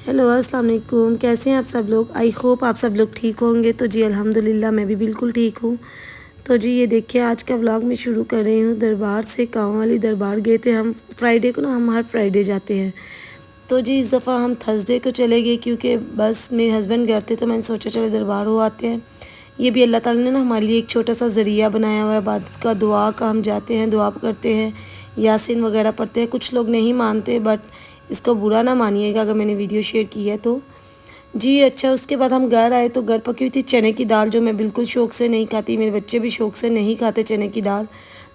Hello अस्सलाम वालेकुम। कैसे हैं आप सब लोग? आई होप आप सब लोग ठीक होंगे। तो जी अल्हम्दुलिल्लाह मैं भी बिल्कुल ठीक हूँ। तो जी ये देखिए आज का व्लॉग मैं शुरू कर रही हूँ दरबार से। कांव वाली दरबार गए थे हम फ्राइडे को ना, हम हर फ्राइडे जाते हैं। तो जी इस दफ़ा हम थर्सडे को चले गए क्योंकि बस मेरे हस्बैंड घर थे, तो मैंने सोचा चले दरबार हो आते हैं। ये भी अल्लाह ताला ने ना हमारे लिए एक छोटा सा ज़रिया बनाया हुआ है इबादत का, दुआ का। हम जाते हैं, दुआ करते हैं, यासीन वगैरह पढ़ते हैं। कुछ लोग नहीं मानते, बट इसको बुरा ना मानिएगा अगर मैंने वीडियो शेयर की है तो। जी अच्छा, उसके बाद हम घर आए तो घर पकी हुई थी चने की दाल, जो मैं बिल्कुल शौक़ से नहीं खाती, मेरे बच्चे भी शौक़ से नहीं खाते चने की दाल।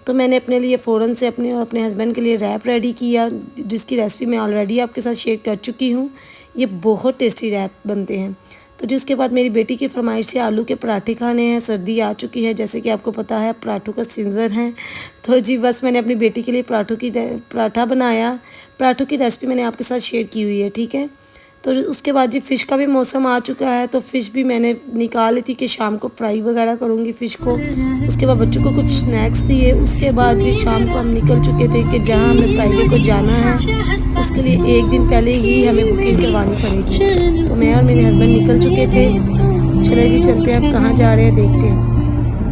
तो मैंने अपने लिए फ़ौरन से अपने और अपने हस्बैंड के लिए रैप रेडी किया, जिसकी रेसिपी मैं ऑलरेडी आपके साथ शेयर कर चुकी हूँ। ये बहुत टेस्टी रैप बनते हैं। तो जी उसके बाद मेरी बेटी की फरमाइश से आलू के पराठे खाने हैं। सर्दी आ चुकी है, जैसे कि आपको पता है, पराठों का सीज़न है। तो जी बस मैंने अपनी बेटी के लिए पराठा बनाया। पराठों की रेसिपी मैंने आपके साथ शेयर की हुई है, ठीक है। तो उसके बाद जी फ़िश का भी मौसम आ चुका है, तो फ़िश भी मैंने निकाल ली थी कि शाम को फ्राई वगैरह करूँगी फ़िश को। उसके बाद बच्चों को कुछ स्नैक्स दिए। उसके बाद जी शाम को हम निकल चुके थे कि जहाँ हमें फ्राइडे को जाना है, उसके लिए एक दिन पहले ही हमें बुकिंग करवानी पड़ेगी। तो मैं और मेरे हस्बैंड निकल चुके थे। चले जी चलते हैं, अब कहाँ जा रहे हैं देखते हैं।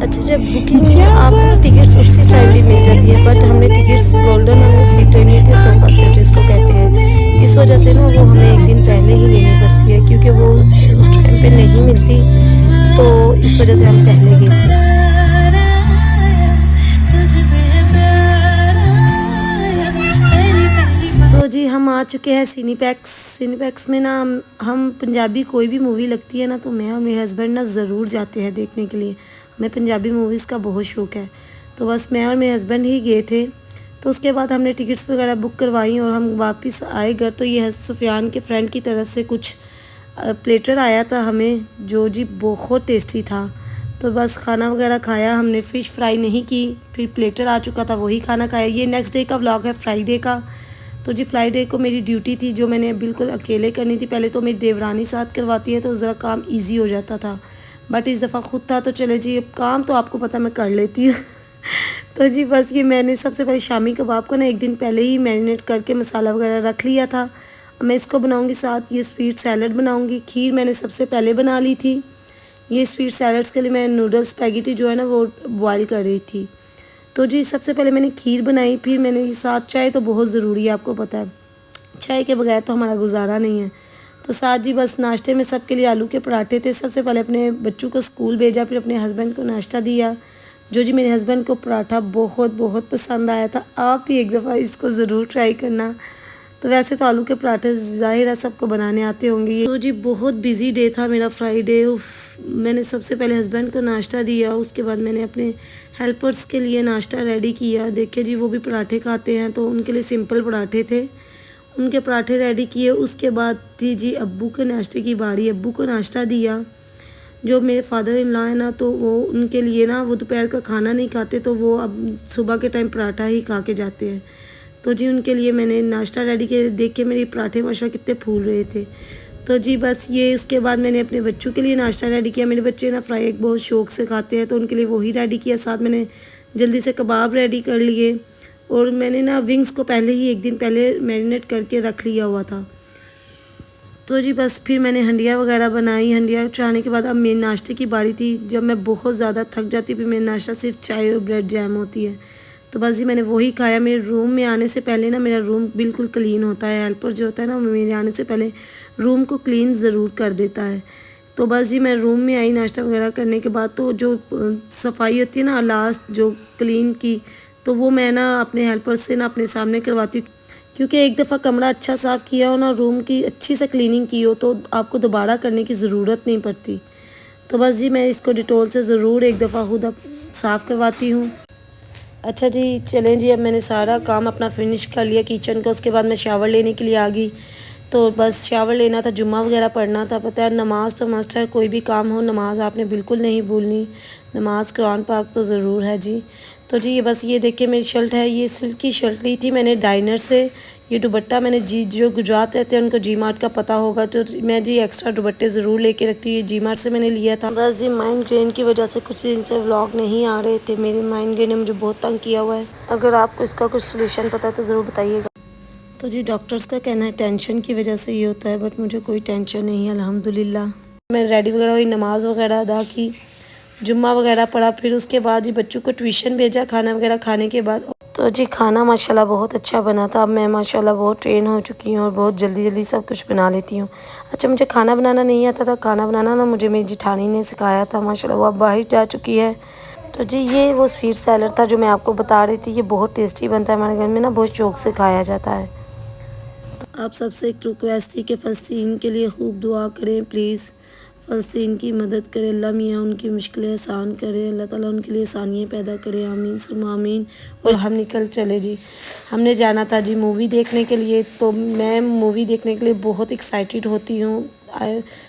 अच्छा, जब बुकिंग आपको टिकट्स उसी टाइम भी मिल जाती है, बट हमने टिकट्स गोल्डन हमने सीट लेनी थी, सोफ़ा सीट जिसको कहते हैं। इस वजह से ना वो हमें एक दिन पहले ही लेनी पड़ती है, क्योंकि वो उस टाइम पे नहीं मिलती। तो इस वजह से हम पहले गए थे। तो जी हम आ चुके हैं सिनीपैक्स में ना। हम पंजाबी कोई भी मूवी लगती है ना, तो मैं और मेरे हस्बैंड ना ज़रूर जाते हैं देखने के लिए। हमें पंजाबी मूवीज़ का बहुत शौक़ है। तो बस मैं और मेरे हस्बैंड ही गए थे। तो उसके बाद हमने टिकट्स वगैरह बुक करवाई और हम वापस आए घर। तो ये सुफियान के फ्रेंड की तरफ से कुछ प्लेटर आया था हमें, जो जी बहुत टेस्टी था। तो बस खाना वगैरह खाया हमने। फ़िश फ्राई नहीं की, फिर प्लेटर आ चुका था, वही खाना खाया। ये नेक्स्ट डे का व्लॉग है, फ्राइडे का। तो जी फ्राइडे को मेरी ड्यूटी थी, जो मैंने बिल्कुल अकेले करनी थी। पहले तो मेरी देवरानी साथ करवाती है, तो ज़रा काम ईजी हो जाता था, बट इस दफ़ा ख़ुद था। तो चले जी, अब काम तो आपको पता मैं कर लेती हूँ। तो जी बस ये मैंने सबसे पहले शामी कबाब को ना एक दिन पहले ही मैरिनेट करके मसाला वगैरह रख लिया था। मैं इसको बनाऊंगी, साथ ये स्वीट सैलड बनाऊंगी। खीर मैंने सबसे पहले बना ली थी। ये स्वीट सैलड्स के लिए मैं नूडल्स स्पैगेटी जो है ना वो बॉयल कर रही थी। तो जी सबसे पहले मैंने खीर बनाई, फिर मैंने ये साथ चाय तो बहुत ज़रूरी है, आपको पता है चाय के बगैर तो हमारा गुजारा नहीं है। तो साथ जी बस नाश्ते में सबके लिए आलू के पराठे थे। सबसे पहले अपने बच्चों को स्कूल भेजा, फिर अपने हस्बैंड को नाश्ता दिया, जो जी मेरे हस्बैंड को पराठा बहुत बहुत पसंद आया था। आप भी एक दफ़ा इसको ज़रूर ट्राई करना। तो वैसे तो आलू के पराठे ज़ाहिर है सबको बनाने आते होंगे। ये तो जी बहुत बिजी डे था मेरा फ्राइडे। मैंने सबसे पहले हस्बैंड को नाश्ता दिया, उसके बाद मैंने अपने हेल्पर्स के लिए नाश्ता रेडी किया। देखिए जी वो भी पराठे खाते हैं, तो उनके लिए सिंपल पराठे थे, उनके पराठे रेडी किए। उसके बाद थी जी अब्बू के नाश्ते की बारी। अब्बू को नाश्ता दिया। जो मेरे फादर इन लॉ है ना, तो वो उनके लिए ना, वो दोपहर का खाना नहीं खाते, तो वो अब सुबह के टाइम पराठा ही खा के जाते हैं। तो जी उनके लिए मैंने नाश्ता रेडी किया। देख के मेरे पराठे माशा कितने फूल रहे थे। तो जी बस ये उसके बाद मैंने अपने बच्चों के लिए नाश्ता रेडी किया। मेरे बच्चे ना फ्राई एग बहुत शौक़ से खाते हैं, तो उनके लिए वही रेडी किया। साथ मैंने जल्दी से कबाब रेडी कर लिए, और मैंने ना विंग्स को पहले ही एक दिन पहले मैरिनेट करके रख लिया हुआ था। तो जी बस फिर मैंने हंडिया वगैरह बनाई। हंडिया चढ़ाने के बाद अब मेरे नाश्ते की बारी थी। जब मैं बहुत ज़्यादा थक जाती, फिर मेरा नाश्ता सिर्फ चाय और ब्रेड जैम होती है। तो बस जी मैंने वही खाया। मेरे रूम में आने से पहले ना मेरा रूम बिल्कुल क्लीन होता है। हेल्पर जो होता है ना, मेरे आने से पहले रूम को क्लीन ज़रूर कर देता है। तो बस जी मैं रूम में आई नाश्ता वगैरह करने के बाद। तो जो सफाई होती है ना लास्ट, जो क्लीन की, तो वो मैं ना अपने हेल्पर से ना अपने सामने करवाती हूँ, क्योंकि एक दफ़ा कमरा अच्छा साफ़ किया हो ना, रूम की अच्छी से क्लीनिंग की हो, तो आपको दोबारा करने की ज़रूरत नहीं पड़ती। तो बस जी मैं इसको डिटॉल से ज़रूर एक दफ़ा खुद अब साफ़ करवाती हूँ। अच्छा जी चलें जी, अब मैंने सारा काम अपना फिनिश कर लिया किचन का। उसके बाद मैं शावर लेने के लिए आ गई। तो बस शावर लेना था, जुम्मा वगैरह पढ़ना था। पता है नमाज़ तो मस्ट है, कोई भी काम हो नमाज़ आपने बिल्कुल नहीं भूलनी। नमाज़ कुरान पाक तो ज़रूर है जी। तो जी ये बस ये देखिए मेरी शर्ट है, ये सिल्क की शर्ट ली थी मैंने डाइनर से। ये दुपट्टा मैंने जी, जो गुजरात रहते हैं उनको जी मार्ट का पता होगा, तो मैं जी एक्स्ट्रा दुपट्टे ज़रूर लेके रखती हूँ। ये जी मार्ट से मैंने लिया था। बस जी माइग्रेन की वजह से कुछ दिन से व्लॉग नहीं आ रहे थे। मेरे माइग्रेन ने मुझे बहुत तंग किया हुआ है। अगर आपको इसका कुछ सोल्यूशन पता है तो ज़रूर बताइएगा। तो जी डॉक्टर्स का कहना है टेंशन की वजह से ये होता है, बट मुझे कोई टेंशन नहीं है अल्हम्दुलिल्लाह। मैं रेडी वगैरह हुई, नमाज़ वगैरह अदा की, जुम्मा वगैरह पढ़ा, फिर उसके बाद ही बच्चों को ट्यूशन भेजा खाना वगैरह खाने के बाद। तो जी खाना माशाल्लाह बहुत अच्छा बना था। अब मैं माशाल्लाह बहुत ट्रेन हो चुकी हूँ और बहुत जल्दी जल्दी सब कुछ बना लेती हूँ। अच्छा मुझे खाना बनाना नहीं आता था, खाना बनाना ना मुझे मेरी जिठानी ने सिखाया था माशाल्लाह, वो अब बाहर जा चुकी है। तो जी ये वो स्वीट सैलड था जो मैं आपको बता रही थी, ये बहुत टेस्टी बनता है हमारे घर में ना, बहुत शौक़ से खाया जाता है। तो आप सबसे एक रिक्वेस्ट थी कि फ़लस्तीन के लिए खूब दुआ करें प्लीज़, फ़लस्तीन की मदद करें, अल्लाह मियाँ उनकी मुश्किलें आसान करे, अल्लाह ताला उनके लिए आसानियाँ पैदा करे, आमीन सुम्मा आमीन। और हम निकल चले जी, हमने जाना था जी मूवी देखने के लिए। तो मैं मूवी देखने के लिए बहुत एक्साइटेड होती हूँ,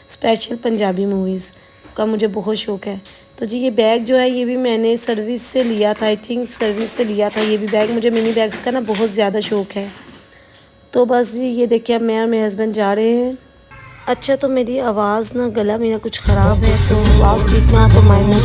स्पेशल पंजाबी मूवीज़ का मुझे बहुत शौक़ है। तो जी ये बैग जो है ये भी मैंने सर्विस से लिया था, आई थिंक सर्विस से लिया था ये भी बैग। मुझे मिनी बैग्स का ना बहुत ज़्यादा शौक़ है। तो बस जी ये देखिए अब मैं और मेरे हस्बैंड जा रहे हैं। अच्छा तो मेरी आवाज़ ना, गला मेरा कुछ ख़राब है, तो आवाज़ ठीक ना आप माइंड ना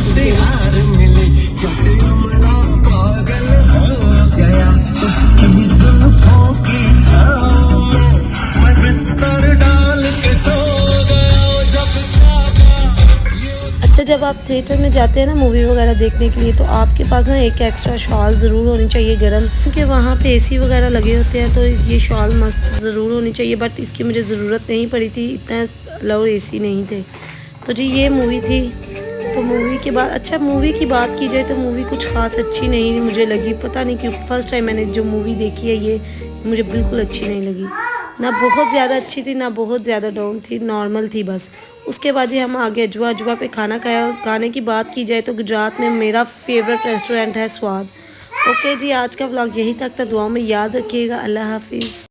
अच्छा जब आप थिएटर में जाते हैं ना मूवी वगैरह देखने के लिए, तो आपके पास ना एक एक्स्ट्रा शॉल ज़रूर होनी चाहिए गर्म, क्योंकि वहाँ पे एसी वगैरह लगे होते हैं। तो ये शॉल मस्त ज़रूर होनी चाहिए, बट इसकी मुझे ज़रूरत नहीं पड़ी थी, इतना लाउड एसी नहीं थे। तो जी ये मूवी थी। तो मूवी के बाद, अच्छा मूवी की बात की जाए तो मूवी कुछ ख़ास अच्छी नहीं मुझे लगी, पता नहीं क्यों। फर्स्ट टाइम मैंने जो मूवी देखी है ये मुझे बिल्कुल अच्छी नहीं लगी, ना बहुत ज़्यादा अच्छी थी ना बहुत ज़्यादा डाउन थी, नॉर्मल थी बस। उसके बाद ही हम आगे अजवा अजवा पे खाना खाया। खाने की बात की जाए तो गुजरात में मेरा फेवरेट रेस्टोरेंट है स्वाद। ओके जी आज का व्लॉग यहीं तक था, दुआओं में याद रखिएगा, अल्लाह हाफिज़।